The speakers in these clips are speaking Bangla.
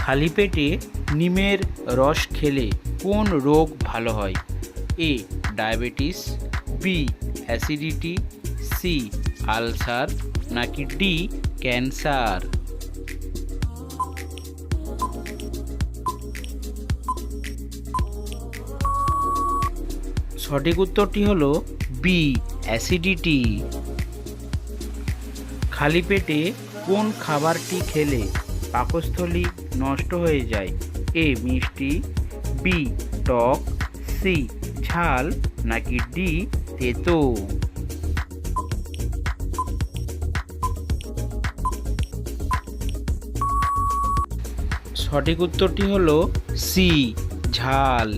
খালি পেটে নিমের রস খেলে কোন রোগ ভালো হয়? A diabetes, B acidity, C ulcer, নাকি ডি ক্যান্সার? সঠিক উত্তরটি হলো বি অ্যাসিডিটি। খালি পেটে কোন খাবারটি খেলে পাকস্থলী নষ্ট হয়ে যায়? এ মিষ্টি, বি টক, সি ঝাল, নাকি ডি তেতো? সঠিক উত্তরটি হলো সি ঝাল।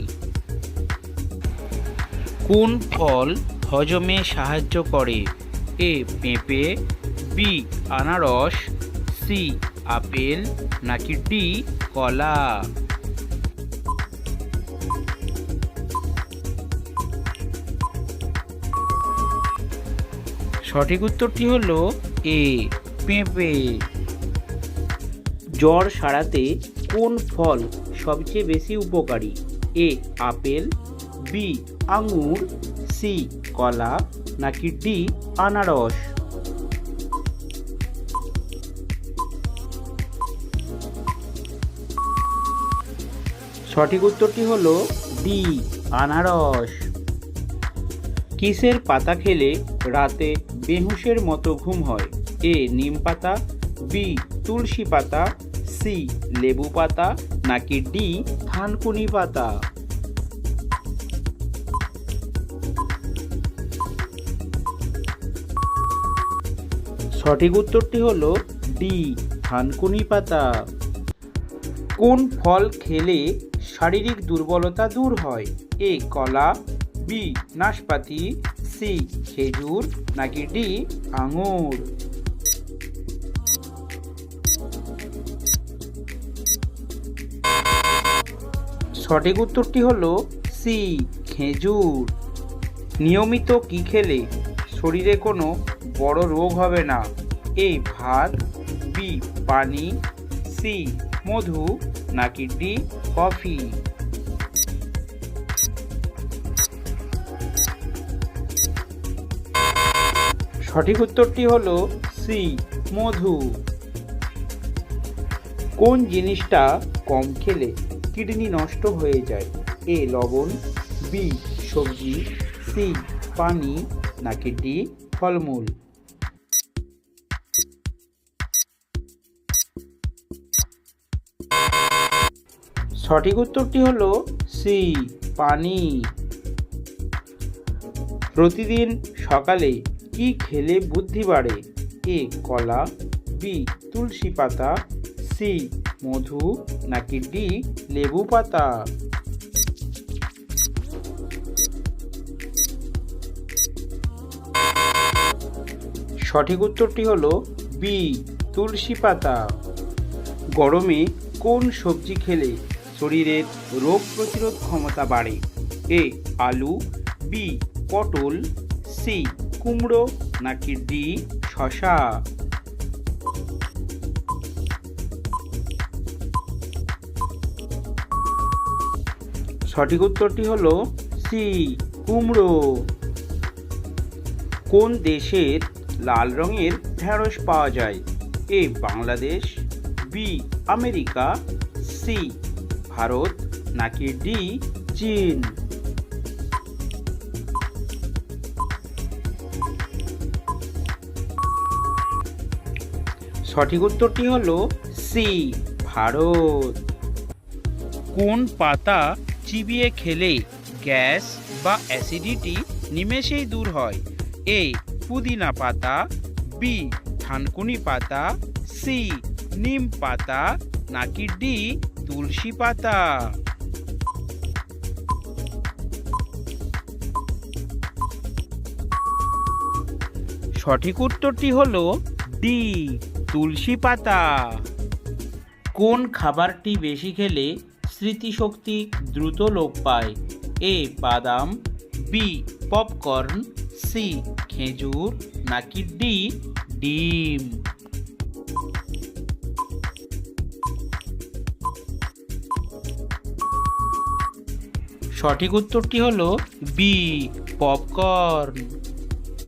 কোন ফল হজমে সাহায্য করে? এ পেঁপে, বি আনারস, সি আপেল, নাকি ডি কলা? সঠিক উত্তরটি হলো এ পেঁপে। জ্বর সারাতে কোন ফল সবচেয়ে বেশি উপকারী? এ আপেল, বি আঙুর, সি কলা, নাকি ডি আনারস? সঠিক উত্তরটি হলো ডি আনারস। কিসের পাতা খেলে রাতে বেহুশের মতো ঘুম হয়? এ নিম পাতা, বি তুলসী পাতা, সি লেবু পাতা, নাকি ডি থানকুনি পাতা? সঠিক উত্তরটি হলো ডি থানকুনি পাতা। কোন ফল খেলে শারীরিক দুর্বলতা দূর হয়? এ কলা, বি নাশপাতি, সি খেজুর, নাকি ডি আঙুর? সঠিক উত্তরটি হলো সি খেজুর। নিয়মিত কি খেলে শরীরে কোনো বড় রোগ হবে না? এ ভাত, বি পানি, সি মধু, নাকি ডি কফি? সঠিক উত্তরটি হলো সি মধু। কোন জিনিসটা কম খেলে কিডনি নষ্ট হয়ে যায়? এ লবণ, বি সবজি, সি পানি, নাকি ডি ফলমূল? সঠিক উত্তরটি হলো সি পানি। প্রতিদিন সকালে কি খেলে বুদ্ধি বাড়ে? এ কলা, বি তুলসী পাতা, সি মধু, নাকি ডি লেবু পাতা? সঠিক উত্তরটি হলো বি তুলসী পাতা। গরমে কোন সবজি খেলে শরীরের রোগ প্রতিরোধ ক্ষমতা বাড়ে? এ আলু, বি পটল, সি কুমড়ো, নাকি ডি শসা? সঠিক উত্তরটি হলো সি কুমড়ো। কোন দেশের লাল রঙের ঢেঁড়স পাওয়া যায়? A Bangladesh, B America, C Bharat, নাকি ডি চীন? সঠিক উত্তরটি হলো সি ভারত। কোন পাতা চিবিয়ে খেলে গ্যাস বা অ্যাসিডিটি নিমেষেই দূর হয়? এ পুদিনা পাতা, বি থানকুনি পাতা, সি নিম পাতা, নাকি ডি তুলসী পাতা? সঠিক উত্তরটি হলো ডি তুলসী পাতা। কোন খাবারটি বেশি খেলে স্মৃতিশক্তি দ্রুত লোপ পায়? এ বাদাম, বি পপকর্ন, সি খেজুর, নাকি ডি ডিম? সঠিক উত্তরটি হলো বি, পপকর্ন।